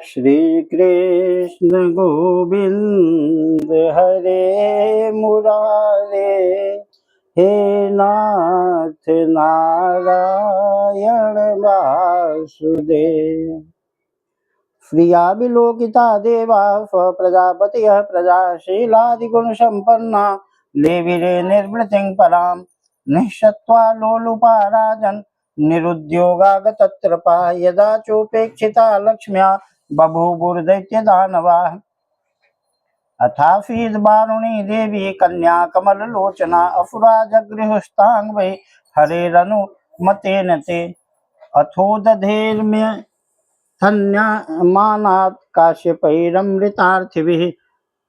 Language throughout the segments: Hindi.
श्री कृष्ण गोविंद हरे मुरारे, हे नाथ नारायण वासुदेव। श्रिया विलोकिता देवा प्रजापति प्रजाशीलादिगुण संपन्ना, लेविरे निर्वृतिं परां निःसत्त्वा लोलुपा राजन्, निरुद्योगागतत्रपा यदा चोपेक्षिता लक्ष्म्या बभूवुर्दैत्यदानवाः। अथापि वारुणी देवी कन्या कमललोचना, असुरा जगृहुस्तां वै हरेरनुमतेन ते। अथोदधेर्म्य धन्यमानात् काश्यपैरमृतार्थिभिः,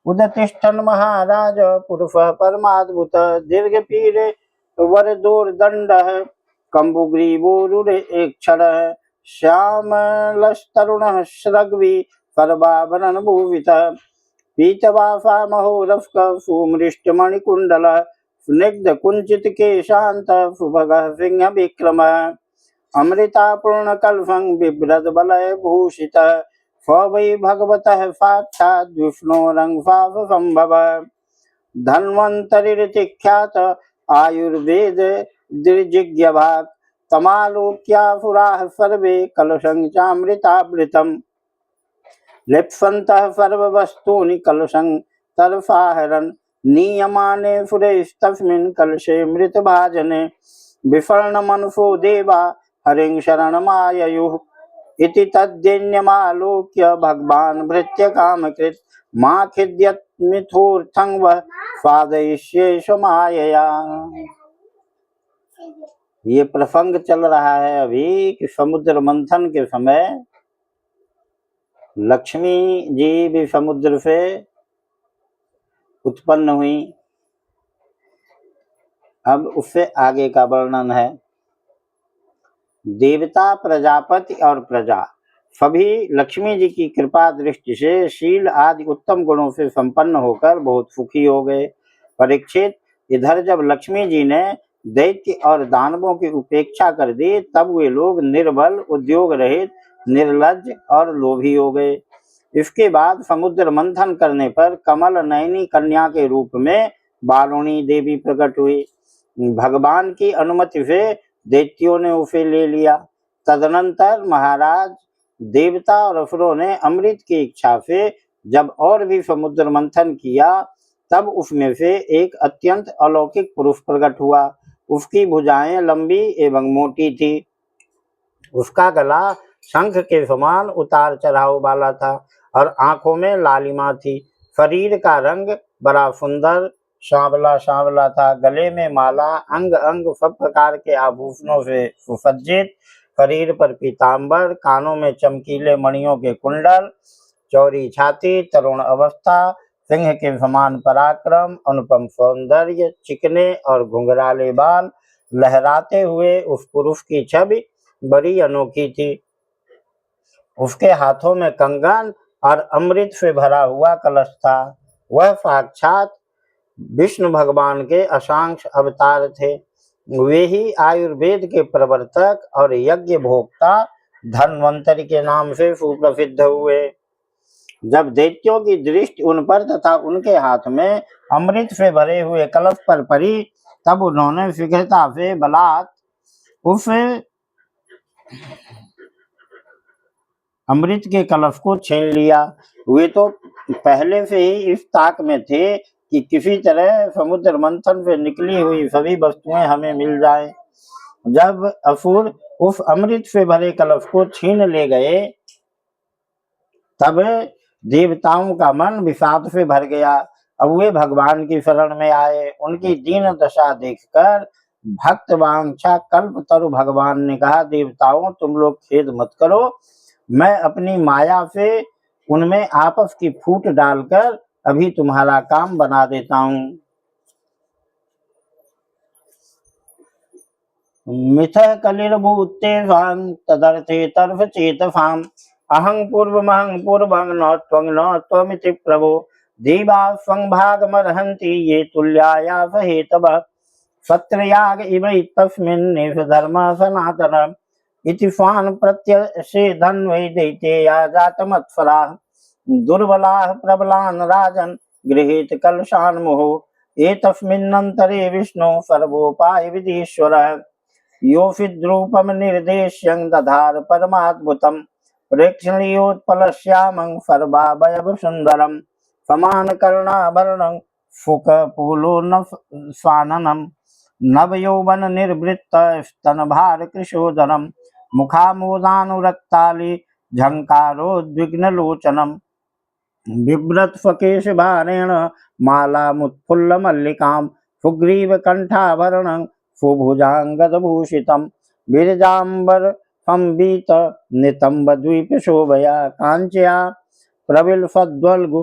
उदतिष्ठन् महाराज पुरुषः परमाद्भुत, दीर्घपीरे वरदोर्दण्डः कम्बुग्रीवोरुरेक्षणः, श्यामलस्तरुणः श्रग्वी सर्वाभरणभूषितः, पीतवासा महोरस्कः सुमृष्टमणिकुण्डलः, स्निग्धकुञ्चितकेशान्तः सुभगः सिंहविक्रमः, अमृतापूर्णकल्पं बिभ्रद्वलय भूषितः, स वै भगवतः साक्षात् विष्णोरंशावसंभवः। धन्वन्तरिर्विख्यात आयुर्वेद दृजिज्ञभाक्, तमालोक्यासुराः सर्वे कलशं चामृतावृतम्, लिप्सन्तः सर्ववस्तूनि कलशं तरसाहरन्, नीयमाने सुरैस्तस्मिन् कलशे मृतभाजने, विषण्णमनसो देवा हरिं शरणमाययुः, इति तद्दैन्यमालोक्य भगवान् भृत्य कामकृत्, मा खिद्यत् मिथोर्थं वः स्वादयिष्ये स्वमायया। ये प्रसंग चल रहा है अभी कि समुद्र मंथन के समय लक्ष्मी जी भी समुद्र से उत्पन्न हुई। अब उससे आगे का वर्णन है। देवता, प्रजापति और प्रजा सभी लक्ष्मी जी की कृपा दृष्टि से शील आदि उत्तम गुणों से संपन्न होकर बहुत सुखी हो गए। परीक्षित, इधर जब लक्ष्मी जी ने दैत्य और दानवों की उपेक्षा कर दी, तब वे लोग निर्बल, उद्योग रहित, निर्लज्ज और लोभी हो गए। इसके बाद समुद्र मंथन करने पर कमल नयनी कन्या के रूप में वारुणी देवी प्रकट हुई। भगवान की अनुमति से दैत्यों ने उसे ले लिया। तदनंतर महाराज, देवता और असुरों ने अमृत की इच्छा से जब और भी समुद्र मंथन किया, तब उसमें से एक अत्यंत अलौकिक पुरुष प्रकट हुआ। उसकी भुजाएं लंबी एवं मोटी थी, उसका गला शंख के समान उतार चढ़ाव वाला था और आंखों में लालिमा थी। शरीर का रंग बड़ा सुंदर सांवला सांवला था। गले में माला, अंग अंग सब प्रकार के आभूषणों से सुसज्जित, शरीर पर पीताम्बर, कानों में चमकीले मणियों के कुंडल, चौड़ी छाती, तरुण अवस्था, सिंह के समान पराक्रम, अनुपम सौंदर्य, चिकने और घुंघराले बाल लहराते हुए उस पुरुष की छवि बड़ी अनोखी थी। उसके हाथों में कंगन और अमृत से भरा हुआ कलश था। वह साक्षात विष्णु भगवान के असांख्य अवतार थे। वे ही आयुर्वेद के प्रवर्तक और यज्ञ भोक्ता धन्वंतरि के नाम से सुप्रसिद्ध हुए। जब दैत्यों की दृष्टि उन पर तथा उनके हाथ में अमृत से भरे हुए कलश पर पड़ी, तब उन्होंने शीघ्रता से बलात् उस अमृत के कलश को छीन लिया। वे तो पहले से ही इस ताक में थे कि किसी तरह समुद्र मंथन से निकली हुई सभी वस्तुएं हमें मिल जाएं। जब असुर उस अमृत से भरे कलश को छीन ले गए, तब देवताओं का मन विषाद से भर गया। अब वे भगवान की शरण में आए। उनकी दीन दशा देखकर भक्त वांछा कल्पतरु भगवान ने कहा, देवताओं तुम लोग खेद मत करो, मैं अपनी माया से उनमें आपस की फूट डालकर अभी तुम्हारा काम बना देता हूँ। मिथः कलिर्भूतेषां तदर्थे तर्फ चेतसाम्, अहं पूर्वं न त्वमिति प्रभो, देवा स्वं भागमर्हन्ति ये तुल्यायास हेतवः, सत्रयाग इव तस्मिन् धर्मः सनातनः, इति फान प्रत्यसेधन्वै दैतेया जातमत्फलाः दुर्बलाः प्रबलान् राजन् गृहीत कलशान् मुहुः एतस्मिन्नन्तरे विष्णु सर्वोपाय विधीश्वरः योऽफिद्रूपं निर्देश्यं दधार परमाद्भुतं प्रेक्षणीयोत्पलश्यामं सर्वावयवसुन्दरं समानकर्णाभरणं फुकपूलोन्नसाननं नवयौवननिर्वृत्त स्तनभारकृशोदरं मुखामोदानुरक्ताली झङ्कारोद्विग्नलोचनं बिभ्रत्स्वकेशभारेण मालामुत्फुल्लमल्लिकां सुग्रीवकण्ठाभरणं सुभुजाङ्गदभूषितं विरजाम्बरसंवीत नितम्बद्वीपशोभया काञ्चया प्रविलसद्वल्गु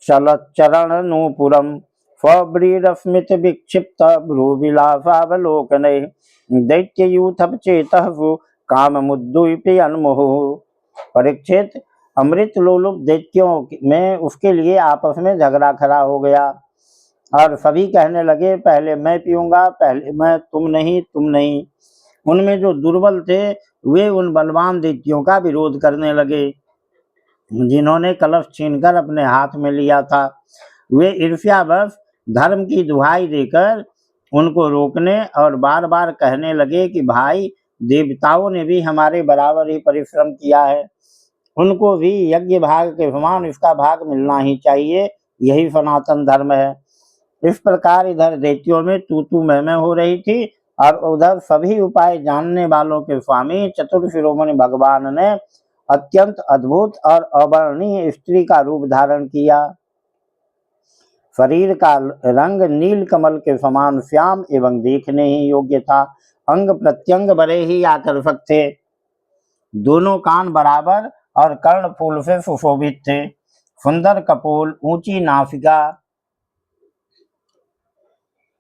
चलच्चरणनूपुरं स्वव्रीडस्मितविक्षिप्त भ्रूविलासावलोकनैः दैत्ययूथपचेतः काममुद्दीपयन्मुहुः। परीक्षित, अमृत लोलुप दैत्यों में उसके लिए आपस में झगड़ा खड़ा हो गया और सभी कहने लगे पहले मैं पीऊंगा, पहले मैं, तुम नहीं, तुम नहीं। उनमें जो दुर्बल थे वे उन बलवान दैत्यों का विरोध करने लगे जिन्होंने कलश छीनकर अपने हाथ में लिया था। वे ईर्ष्यावश धर्म की दुहाई देकर उनको रोकने और बार बार कहने लगे कि भाई, देवताओं ने भी हमारे बराबर ही परिश्रम किया है, उनको भी यज्ञ भाग के समान इसका भाग मिलना ही चाहिए, यही सनातन धर्म है। इस प्रकार इधर दैत्यों में तू मैं हो रही थी और उधर सभी उपाय जानने वालों के स्वामी चतुर शिरोमणि भगवान ने अत्यंत अद्भुत और अवर्णनीय स्त्री का रूप धारण किया। शरीर का रंग नील कमल के समान श्याम एवं देखने ही योग्य था। अंग प्रत्यंग बड़े ही आकर्षक थे। दोनों कान बराबर और कर्ण फूल से सुशोभित थे। सुंदर कपोल, ऊंची नासिका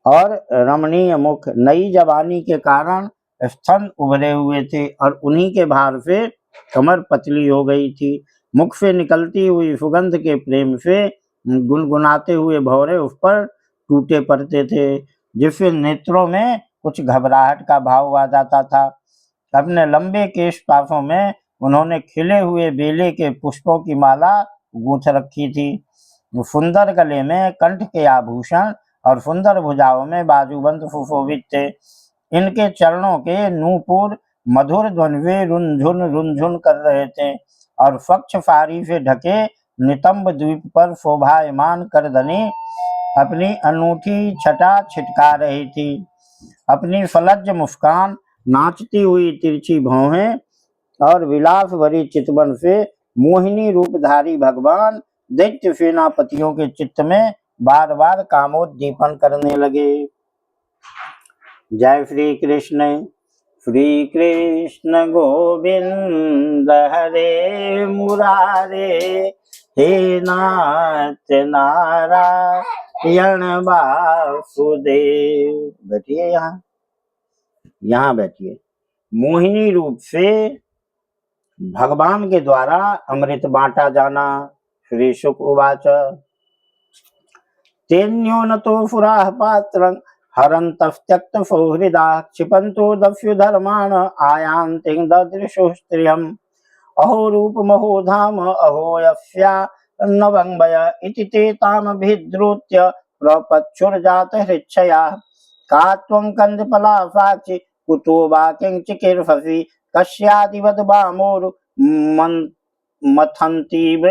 और रमणीय मुख, नई जवानी के कारण स्तन उभरे हुए थे और उन्हीं के भार से कमर पतली हो गई थी। मुख से निकलती हुई सुगंध के प्रेम से गुनगुनाते हुए भौरे उस पर टूटे पड़ते थे, जिससे नेत्रों में कुछ घबराहट का भाव आ जाता था। अपने लंबे केश पासों में उन्होंने खिले हुए बेले के पुष्पों की माला गूंथ रखी थी। सुंदर गले में कंठ के आभूषण और सुंदर भुजाओं में बाजूबंद सुशोभित थे। इनके चरणों के नूपुर मधुर ध्वनि से रुनझुन कर रहे थे और स्वच्छ फारी से ढके नितंब द्वीप पर शोभायमान करधनी अपनी अनूठी छटा छिटका रही थी। अपनी फलज्ज मुस्कान, नाचती हुई तिरछी भौहें और विलास भरी चितवन से मोहिनी रूपधारी भगवान दैत्य सेनापतियों के चित्त में बार बार कामोद्दीपन करने लगे। जय श्री कृष्ण। श्री कृष्ण गोविंद हरे मुरारे, हे नाथ नारायण वासुदेव। बैठिए, यहाँ बैठिए। मोहिनी रूप से भगवान के द्वारा अमृत बांटा जाना। श्री शुक उवाच तेन्यो न तो फुराः पात्रं हरन्तस्त्यक्त सौहृदाः क्षिपन्तो दस्यु धर्मान् आयान्तिं ददृशुः स्त्रियम् अहो रूपमहो धाम अहो यस्या नवंबय इति ते तामभिद्रुत्य प्रपच्छुर्जात हृच्छया का त्वं कन्दपला साक्षि कुतो वा किंचिकीर्षसि कस्यादिवद् वामोर् मथन्तीव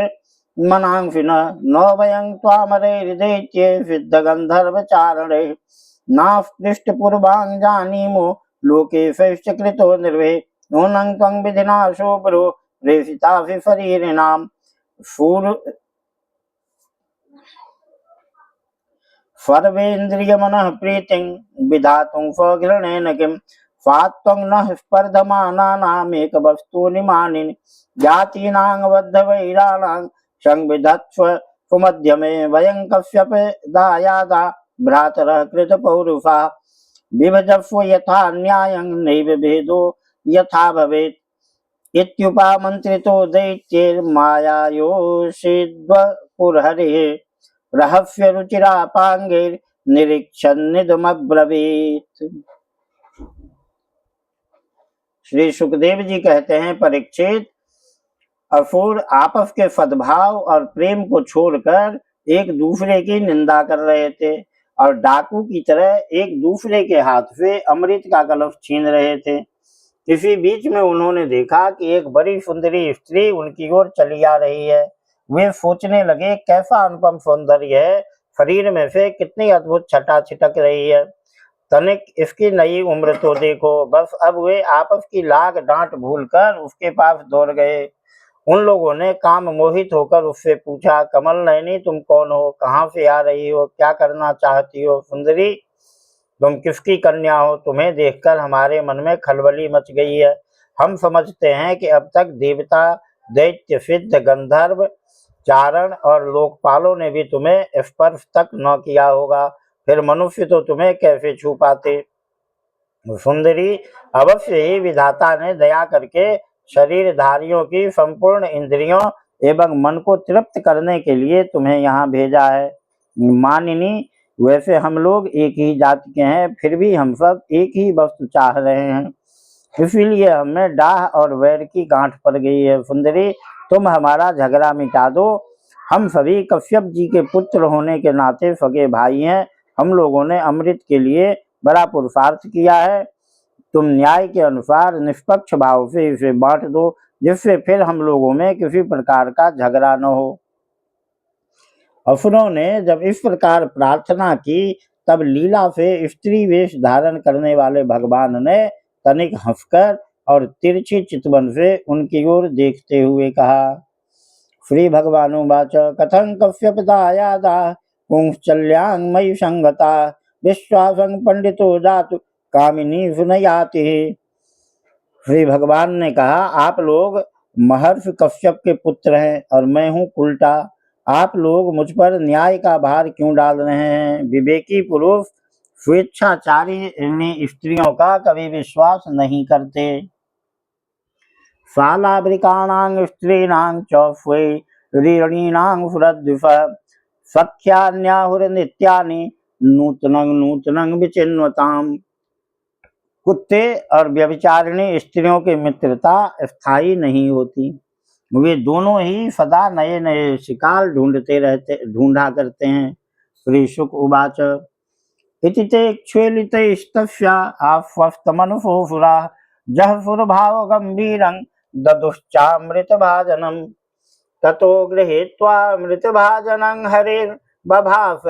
मनांसिन न वयं त्वामरैर्दैत्ये सिद्धगन्धर्वचारणे नास्पृष्टपूर्वां जानीमो लोकेशैश्च कृतो निर्वे नूनं त्वं विधिना शोभरो प्रेषितासि शरीरिणां सर्वेन्द्रियमनः प्रीतिं विधातुं स्वघृणेन किं स्वात्वं नः स्पर्धमानानामेकवस्तूनि मानिनि जातीनां बद्धवैराणां संविधत्स्व सुमध्यमे वयं कश्यप दायादा भ्रातरः कृतपौरुषा विभजस्व यथा न्यायं नैव भेदो यथा भवेत् इत्युपामन्त्रितो दैत्यैर्मायायोषिद्वपुरहरिः रहस्य रुचिरापाङ्गैर्निरीक्षन्निदमब्रवीत्। श्री सुखदेव जी कहते हैं, परीक्षित, असुर आपस के सद्भाव और प्रेम को छोड़कर एक दूसरे की निंदा कर रहे थे और डाकू की तरह एक दूसरे के हाथ से अमृत का कलश छीन रहे थे। इसी बीच में उन्होंने देखा कि एक बड़ी सुंदरी स्त्री उनकी ओर चली आ रही है। वे सोचने लगे, कैसा अनुपम सौंदर्य है, शरीर में से कितनी अद्भुत छटा छिटक रही है, तनिक इसकी नई उम्र तो देखो। बस अब वे आपस की लाग डांट भूलकर उसके पास दौड़ गए। उन लोगों ने काम मोहित होकर उससे पूछा, कमल नयनी, तुम कौन हो, कहाँ से आ रही हो, क्या करना चाहती हो? सुंदरी, तुम किसकी कन्या हो? तुम्हें देखकर हमारे मन में खलबली मच गई है। हम समझते हैं कि अब तक देवता, दैत्य, सिद्ध, गंधर्व, चारण और लोकपालों ने भी तुम्हें स्पर्श तक न किया होगा, फिर मनुष्य तो तुम्हें कैसे छू पाते? सुंदरी, अवश्य ही विधाता ने दया करके शरीरधारियों की संपूर्ण इंद्रियों एवं मन को तृप्त करने के लिए तुम्हें यहाँ भेजा है। मानिनी, वैसे हम लोग एक ही जाति के हैं, फिर भी हम सब एक ही वस्तु चाह रहे हैं, इसीलिए हमें डाह और वैर की गांठ पड़ गई है। सुंदरी, तुम हमारा झगड़ा मिटा दो। हम सभी कश्यप जी के पुत्र होने के नाते सगे भाई हैं। हम लोगों ने अमृत के लिए बड़ा पुरुषार्थ किया है। तुम न्याय के अनुसार निष्पक्ष भाव से इसे बांट दो, जिससे फिर हम लोगों में किसी प्रकार का झगड़ा न हो। असुरों ने जब इस प्रकार प्रार्थना की, तब लीला से स्त्री वेश धारण करने वाले भगवान ने तनिक हंसकर और तिरछी चितवन से उनकी ओर देखते हुए कहा। श्री भगवानुवाच, कथं कश्यपदायादा पुंश्चल्यां मयि संगता विश्वासं पंडितो जातु कामिनी सुनयाति। श्री भगवान ने कहा, आप लोग महर्षि कश्यप के पुत्र हैं और मैं हूँ उल्टा। आप लोग मुझ पर न्याय का भार क्यों डाल रहे हैं? विवेकी पुरुष स्वेच्छाचारी स्त्रियों का कभी विश्वास नहीं करते। शालावृकाणां स्त्रीणां च स्वैरीणां सुरद्विष सख्यान्याहुर्नित्यानि नूतनं नूतनं विचिन्वताम्। कुत्ते और व्यभिचारिणी स्त्रियों की मित्रता स्थायी नहीं होती। वे दोनों ही सदा नए नए शिकार ढूंढा करते हैं। श्री शुक उवाच, इति ते क्षुलितस्तस्या आस्वस्थमनुशोषुरा जह सुरभाव गंभीरं ददुश्चामृतभाजनम् ततो गृहीत्वामृतभाजनं हरिर्बभास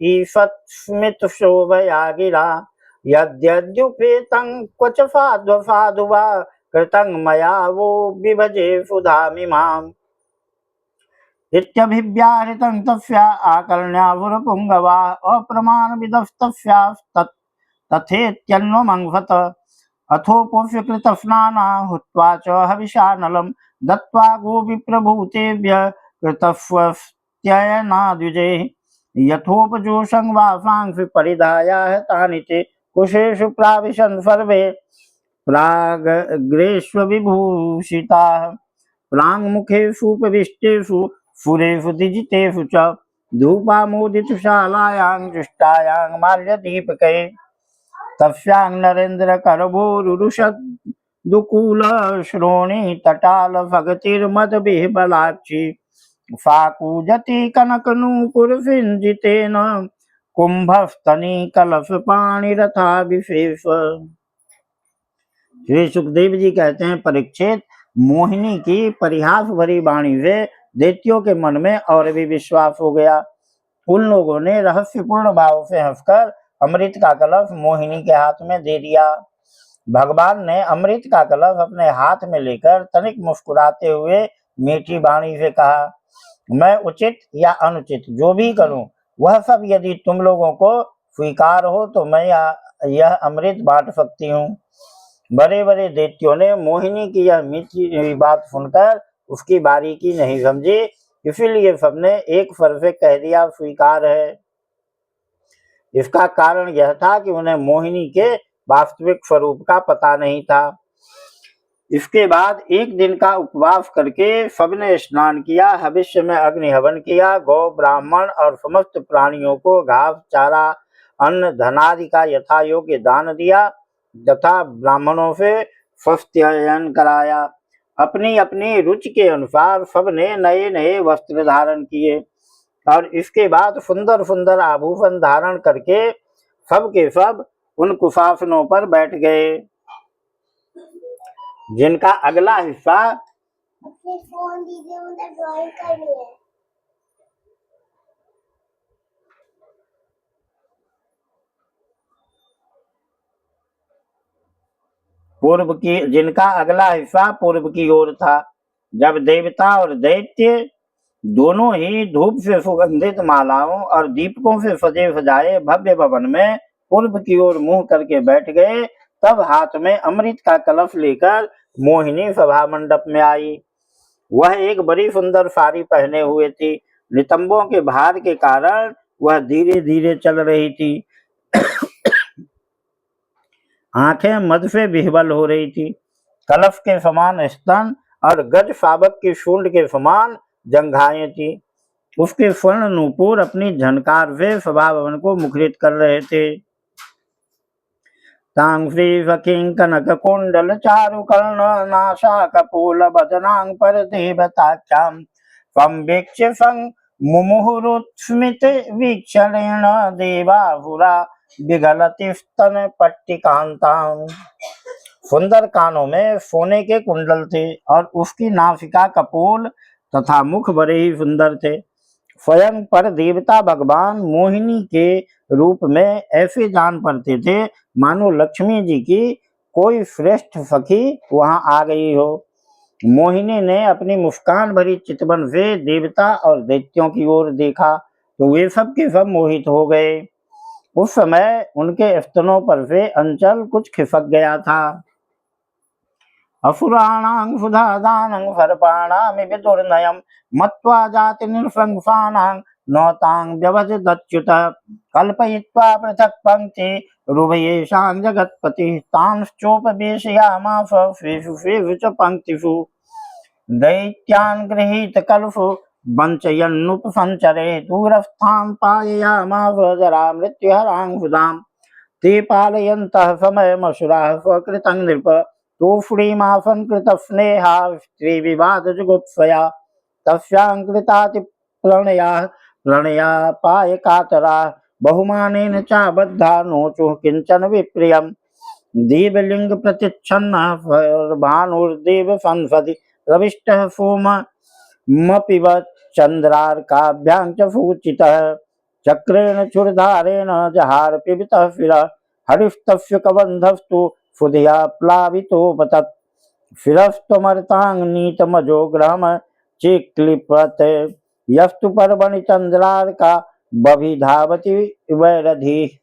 ईषत्स्मितशोभया गिरा यद्यद्युपेतं क्वच साधु वा कृतं मया वो विभजे सुधामिमाम्। इत्यभिव्याहृतं तस्या आकर्ण्यावुरपुङ्गवा अप्रमाणविदस्तस्या तथेत्यन्वमंसत अथोपोष्यकृतस्नाना हुत्वा च हविषानलं दत्त्वा गोविप्रभूतेभ्यः कृतस्वस्त्ययनाद्विजे यथोपजोषं वासांसि परिधायाः तानि ते कुशेषु प्राविशन् सर्वे प्राग्रेष्वविभूषिताः प्राङ्मुखेषुपविष्टेषु सुरेषु दिजितेषु च धूपामोदितशालायां जुष्टायां माल्यदीपकै तस्यां नरेन्द्रकरभूरुरुषदुकूलश्रोणी तटालभगतिर्मदविह्वलाक्षी सा कूजति कनकनूपुरसिञ्जितेन कुंभस्तनीकलशपाणिरथाभिषेष। श्री सुखदेव जी कहते हैं, परीक्षित, मोहिनी की परिहास भरी वाणी से दैत्यों के मन में और भी विश्वास हो गया। उन लोगों ने रहस्यपूर्ण भाव से हंसकर अमृत का कलश मोहिनी के हाथ में दे दिया। भगवान ने अमृत का कलश अपने हाथ में लेकर तनिक मुस्कुराते हुए मीठी वाणी से कहा, मैं उचित या अनुचित जो भी करूं, वह सब यदि तुम लोगों को स्वीकार हो तो मैं यह अमृत बांट सकती हूँ। बड़े बड़े दैत्यों ने मोहिनी की यह मीठी बात सुनकर उसकी बारीकी नहीं समझी, इसीलिए सबने एक स्वर से कह दिया, स्वीकार है। इसका कारण यह था कि उन्हें मोहिनी के वास्तविक स्वरूप का पता नहीं था। इसके बाद एक दिन का उपवास करके सबने स्नान किया, भविष्य में अग्नि हवन किया, गौ, ब्राह्मण और समस्त प्राणियों को घास, चारा, अन्न, धनादि का यथा योग्य दान दिया तथा ब्राह्मणों से स्वस्त्ययन कराया। अपनी अपनी रुचि के अनुसार सबने नए नए वस्त्र धारण किए और इसके बाद सुंदर सुंदर आभूषण धारण करके सब के सब उन कुशासनों पर बैठ गए, जिनका अगला हिस्सा फोन दीजिए, मुझे ड्राइंग करनी है। जिनका अगला हिस्सा पूर्व की ओर था। जब देवता और दैत्य दोनों ही धूप से सुगंधित मालाओं और दीपकों से सजे सजाए भव्य भवन में पूर्व की ओर मुंह करके बैठ गए, तब हाथ में अमृत का कलश लेकर मोहिनी सभा मंडप में आई। वह एक बड़ी सुंदर साड़ी पहने हुए थी। नितंबों के भार के कारण वह धीरे धीरे चल रही थी। आंखें मद से विह्वल हो रही थी। कलश के समान स्तन और गज शावक की सूंड के समान जंघाएं थी। उसके स्वर्ण नूपुर अपनी झनकार से सभा भवन को मुखरित कर रहे थे। तांग श्री सखीं कनक कुंडल चारु कर्ण नाशा कपूल बदनांग पर देवताख्याम संवीक्ष्य संग मुमुहुरुत्स्मित वीक्षणेन देवाहुरा विगलति स्तन पट्टिकांतां। सुंदर कानों में सोने के कुंडल थे और उसकी नासिका कपोल तथा मुख बड़े ही सुंदर थे। स्वयं पर देवता भगवान मोहिनी के रूप में ऐसे जान पड़ते थे मानो लक्ष्मी जी की कोई श्रेष्ठ सखी वहां आ गई हो। मोहिनी ने अपनी मुस्कान भरी चितवन से देवता और दैत्यों की ओर देखा तो वे सब के सब मोहित हो गए। उस समय उनके स्तनों पर से अंचल कुछ खिसक गया था। असुराणां सुधादानं सर्पाणामि विदुर्नयं मत्वा जाति नृशंसानां नौतां व्यवजदच्युत कल्पयित्वा पृथक् पंक्ति रुभयेषां जगत्पतिः तांश्चोपवेशयामास स्वेषु स्वेषु च पंक्तिषु दैत्यान् गृहीत कलुषु वञ्चयन्नुपसञ्चरे दूरस्थान् पाययामास जरा मृत्युहरां सुधां ते पालयन्तः समयमसुराः स्वकृतं नृप तूष्णीमासन कृत स्नेहा स्त्री विवाद जुगुप्सया तस्यां कृताति प्रणया पाय कातरा बहुमानेन चाबद्धा नोचुः किंचन विप्रियम् देवलिंग प्रतिच्छन्नः भानुर्देव संसदि रविष्टः सोममपिव चन्द्रार्काभ्यां च सूचितः चक्रेण क्षुरधारेण जहार पिबतः शिरः हरिस्तस्य कबन्धस्तु सुधिया प्लावितोपतत् शिरस्त्वमर्तांग नीतमजोग्रहम चिक्लिपत यस्तु पर्वणि चंद्रार्का बभिधावति वैरधि।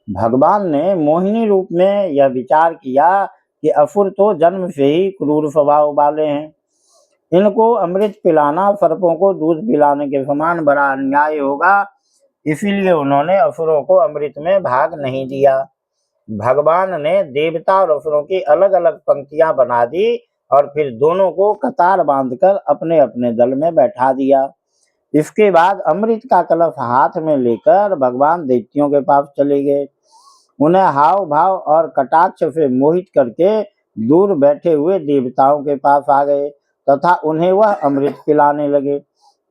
भगवान ने मोहिनी रूप में यह विचार किया कि असुर तो जन्म से ही क्रूर स्वभाव वाले हैं, इनको अमृत पिलाना सर्पों को दूध पिलाने के समान बड़ा अन्याय होगा, इसीलिए उन्होंने असुरों को अमृत में भाग नहीं दिया। भगवान ने देवता और असुरों की अलग अलग पंक्तियां बना दी और फिर दोनों को कतार बांधकर अपने अपने दल में बैठा दिया। इसके बाद अमृत का कलश हाथ में लेकर भगवान दैत्यों के पास चले गए। उन्हें हाव भाव और कटाक्ष से मोहित करके दूर बैठे हुए देवताओं के पास आ गए तथा उन्हें वह अमृत पिलाने लगे,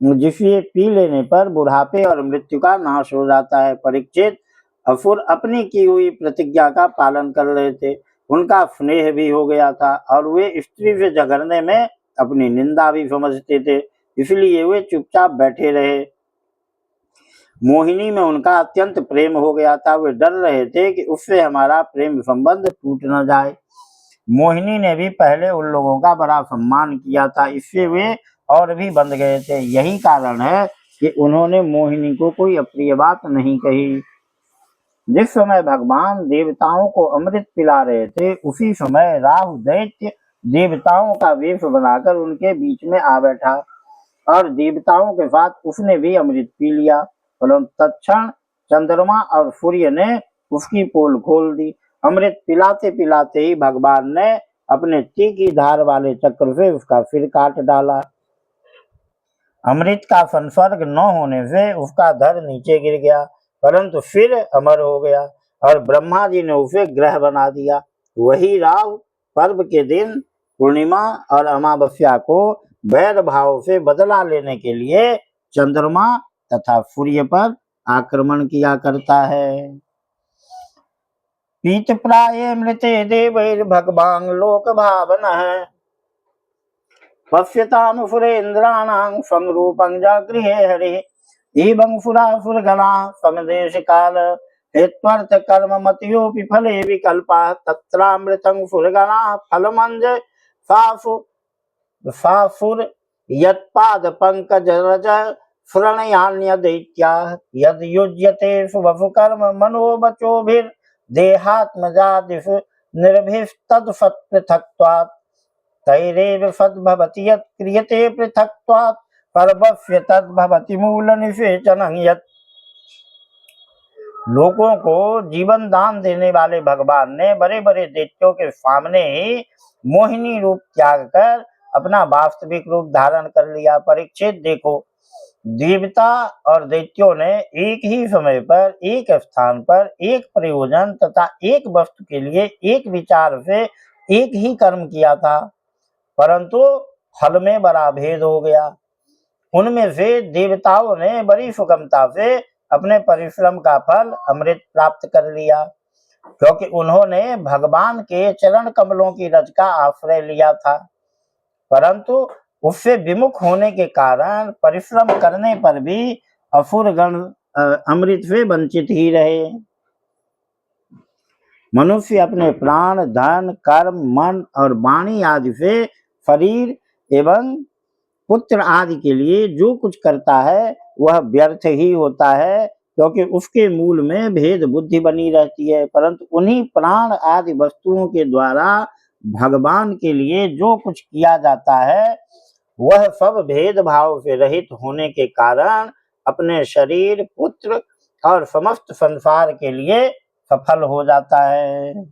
जिसे पी लेने पर बुढ़ापे और मृत्यु का नाश हो जाता है। परीक्षित, असुर अपनी की हुई प्रतिज्ञा का पालन कर रहे थे, उनका स्नेह भी हो गया था और वे स्त्री से झगड़ने में अपनी निंदा भी समझते थे, इसलिए वे चुपचाप बैठे रहे। मोहिनी में उनका अत्यंत प्रेम हो गया था। वे डर रहे थे कि उससे हमारा प्रेम संबंध टूट न जाए। मोहिनी ने भी पहले उन लोगों का बड़ा सम्मान किया था, इससे वे और भी बंध गए थे। यही कारण है कि उन्होंने मोहिनी को कोई अप्रिय बात नहीं कही। जिस समय भगवान देवताओं को अमृत पिला रहे थे, उसी समय राहु दैत्य देवताओं का वेश बनाकर उनके बीच में आ बैठा और देवताओं के साथ उसने भी अमृत पी लिया। परंतु तत्क्षण चंद्रमा और सूर्य ने उसकी पोल खोल दी। अमृत पिलाते पिलाते ही भगवान ने अपने तीखी धार वाले चक्र से उसका सिर काट डाला। अमृत का संसर्ग न होने से उसका धड़ नीचे गिर गया, परंतु फिर अमर हो गया और ब्रह्मा जी ने उसे ग्रह बना दिया। वही राव पर्व के दिन पूर्णिमा और अमावस्या को वैर भाव से बदला लेने के लिए चंद्रमा तथा सूर्य पर आक्रमण किया करता है। पीत प्राये मृते देवैर्भगवान् लोक भावनः पश्यताम सुरेन्द्राणां संरूपं जागृहे हरिः एवं सुरासुरगणा समदेश काल हेत्वर्थ कर्म मतियोपि फले विकल्पा तत्रामृतं सुरगणा फलमंज सासुर यत्पाद पंकज रज शरणयान्य दैत्या यद युज्यते शुभ कर्म मनोवचोभिर् देहात्मजादिषु निर्भिस्तद् सत्पृथक्त्वात् तैरेव सद्भवति यत् क्रियते पृथक्त्वात् सर्वस्य तद्भवति मूलनिषेचनं यत्। लोगों को जीवन दान देने वाले भगवान ने बड़े बड़े दैत्यों के सामने ही मोहिनी रूप त्याग कर अपना वास्तविक रूप धारण कर लिया। परीक्षित देखो, देवता और दैत्यों ने एक ही समय पर एक स्थान पर एक प्रयोजन तथा एक वस्तु के लिए एक विचार से एक ही कर्म किया था, परंतु फल में बड़ा भेद हो गया। उनमें से देवताओं ने बड़ी सुगमता से अपने परिश्रम का फल अमृत प्राप्त कर लिया, क्योंकि उन्होंने भगवान के चरण कमलों की रज का आश्रय लिया था, परंतु उससे विमुख होने के कारण परिश्रम करने पर भी असुर गण अमृत से वंचित ही रहे। मनुष्य अपने प्राण, धन, कर्म, मन और वाणी आदि से शरीर एवं पुत्र आदि के लिए जो कुछ करता है वह व्यर्थ ही होता है, क्योंकि उसके मूल में भेद बुद्धि बनी रहती है। परंतु उन्हीं प्राण आदि वस्तुओं के द्वारा भगवान के लिए जो कुछ किया जाता है वह सब भेदभाव से रहित होने के कारण अपने शरीर, पुत्र और समस्त संसार के लिए सफल हो जाता है।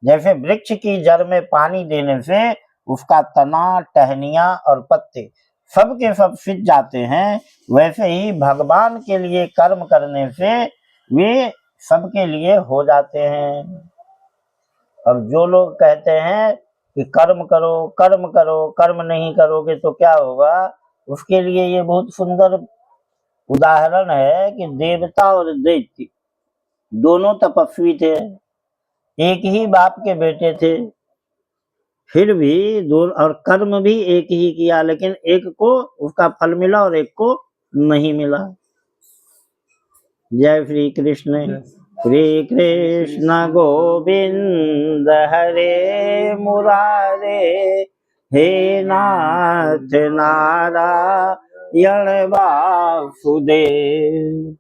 जैसे वृक्ष की जड़ में पानी देने से उसका तना, टहनियां और पत्ते सब के सब सिज जाते हैं, वैसे ही भगवान के लिए कर्म करने से वे सबके लिए हो जाते हैं। अब जो लोग कहते हैं कि कर्म करो, कर्म करो, कर्म नहीं करोगे तो क्या होगा, उसके लिए ये बहुत सुंदर उदाहरण है कि देवता और दैत्य दोनों तपस्वी थे, एक ही बाप के बेटे थे, फिर भी दो और कर्म भी एक ही किया, लेकिन एक को उसका फल मिला और एक को नहीं मिला। जय श्री कृष्ण। श्री कृष्ण गोविंद हरे मुरारे, हे नाथ नारायण वासुदेव।